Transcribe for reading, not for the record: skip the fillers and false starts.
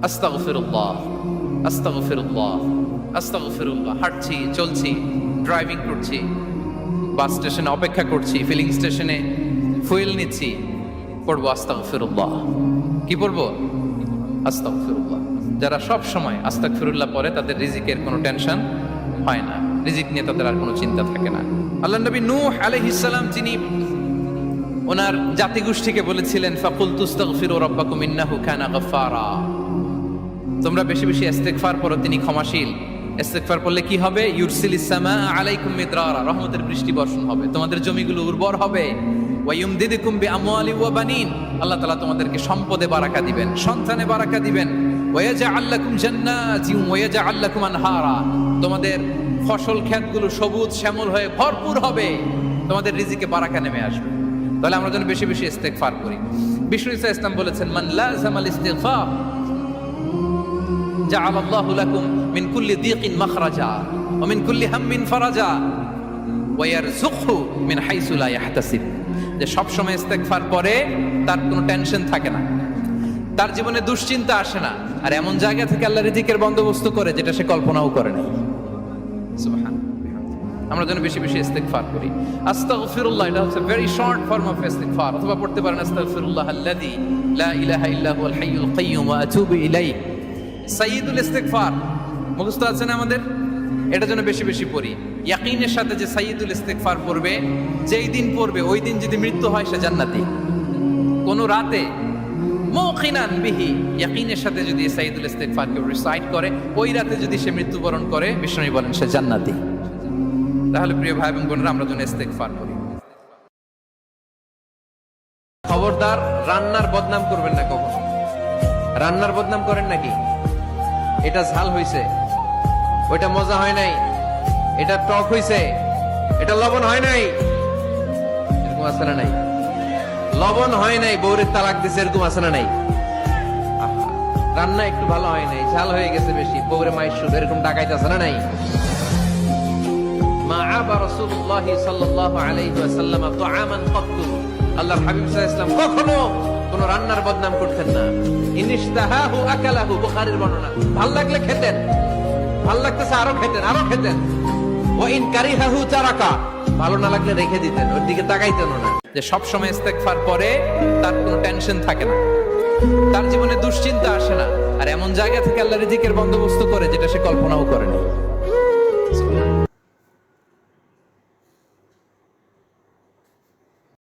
আস্তাগফিরুল্লাহ, আস্তাগফিরুল্লাহ, আস্তাগফিরুল্লাহ। হাঁটছি, চলছি, ড্রাইভিং করছি, বাস স্টেশনে অপেক্ষা করছি, ফিলিং স্টেশনে ফুয়েল নিচ্ছি, পড়বো আস্তাগফিরুল্লাহ। কি পড়বো? আস্তাগফিরুল্লাহ। যারা সব সময় আস্তাগফিরুল্লাহ পড়ে তাদের রিজিকের কোনো টেনশন হয় না, রিজিক নিয়ে তাদের আর কোনো চিন্তা থাকে না। আল্লাহ নবী নূহ আলাইহিস সালাম যিনি ওনার জাতিগোষ্ঠীকে বলেছিলেন, ফাকুলতু আস্তাগফিরু রাব্বাকুম ইন্নাহু কানা গাফফারা, তোমরা বেশি বেশি ইস্তেগফার করো, তিনি ক্ষমাশীল। ইস্তেগফার করলে কি হবে? ইউরসিলিস সামা আলাইকুম মিদরারা, রহমতের বৃষ্টি বর্ষণ হবে, তোমাদের জমিগুলো উর্বর হবে। ওয়া ইউমদিদুকুম বিআমওয়ালি ওয়া বানিন, আল্লাহ তাআলা তোমাদেরকে সম্পদে বারাকা দিবেন, সন্তানে বারাকা দিবেন। ওয়া ইয়াজআল লাকুম জান্নাতিন ওয়া ইয়াজআল লাকুম আনহারা, তোমাদের ফসল ক্ষেতগুলো সবুজ শ্যামল হয়ে ভরপুর হবে, তোমাদের রিজিকে বারাকা নেমে আসবে। তাহলে আমরা যেন বেশি বেশি ইস্তেগফার করি। বিষ্ণু ইসা ইসলাম বলেছেন, মান লাযামাল ইস্তিগফার জাআলাল্লাহু লাকুম মিন কুল্লি দীকিন মাখরাজা ওয়া মিন কুল্লি হাম্মিন ফারাজা ওয়া ইয়ারযুকহু মিন হাইসু লা ইয়াহতাসিব। যে সব সময় ইস্তেগফার করে তার কোনো টেনশন থাকে না, তার জীবনে দুশ্চিন্তা আসে না, আর এমন জায়গা থেকে আল্লাহ রিজিকের বন্দোবস্ত করে যেটা সে কল্পনাও করে নাই। সুবহানাল্লাহ। আমরা যেন বেশি বেশি ইস্তেগফার করি। আস্তাগফিরুল্লাহ, এটা হচ্ছে ভেরি শর্ট ফর্ম অফ ইস্তেগফার। অথবা পড়তে পারেন আস্তাগফিরুল্লাহ আল্লাযী লা ইলাহা ইল্লা হুয়াল হাইয়ুল কাইয়্যুম ওয়া আতুবু ইলাইহি। সাইয়্যিদুল ইস্তেগফার মুখস্থ আছে না আমাদের? এটা যেন বেশি বেশি পড়ি। ইয়াকিনের সাথে যে সাইয়্যিদুল ইস্তেগফার পড়বে, যেই দিন পড়বে ওই দিন যদি মৃত্যু হয় সে জান্নাতি। কোন রাতে মুকিনান বিহি, ইয়াকিনের সাথে যদি সাইয়্যিদুল ইস্তেগফার কে রিসাইট করে, ওই রাতে যদি সে মৃত্যুবরণ করে, বিষ্ণু বলেন সে জান্নাতি। তাহলে প্রিয় ভাই এবং বোনেরা, আমরা যেন ইস্তেগফার করি। খবরদার রান্নার বদনাম করবেন না কখনো। রান্নার বদনাম করেন নাকি? এটা ঝাল হইছে, ওইটা মজা হয় নাই, এটা টক হইছে, এটা লবণ হয় নাই, এরকম আছে না নাই? লবণ হয় নাই, বউরে তালাক দিছে, এরকম আছে না নাই? রান্না একটু ভালো হয় নাই, ঝাল হয়ে গেছে বেশি, বউরে মাইর শুধু, এরকম ডাকাইতে আছে না নাই? মা আবা রাসূলুল্লাহ সাল্লাল্লাহু আলাইহি ওয়াসাল্লাম তুআমান ক্বাত্তু, আল্লাহর হাবিব সাল্লাল্লাহু আলাইহি ওয়াসাল্লাম কখনো কোন রান্নার বদনাম করতেন না। ইনিশতাহাহু আকালাহু, বুখারীর বর্ণনা। ভাল লাগলে খেতেন, ভাল লাগতেছে আরো খেতেন, আরো খেতেন। ওয়া ইন কারিহাহু তারাকা, ভালো না লাগলে রেখে দিতেন, ওর দিকে তাকাইতেন না। যে সব সময় ইস্তেগফার করে তার কোনো টেনশন থাকে না, তার জীবনে দুশ্চিন্তা আসে না, আর এমন জায়গা থেকে আল্লাহ রিজিকের বন্দোবস্ত করে যেটা সে কল্পনাও করেনি।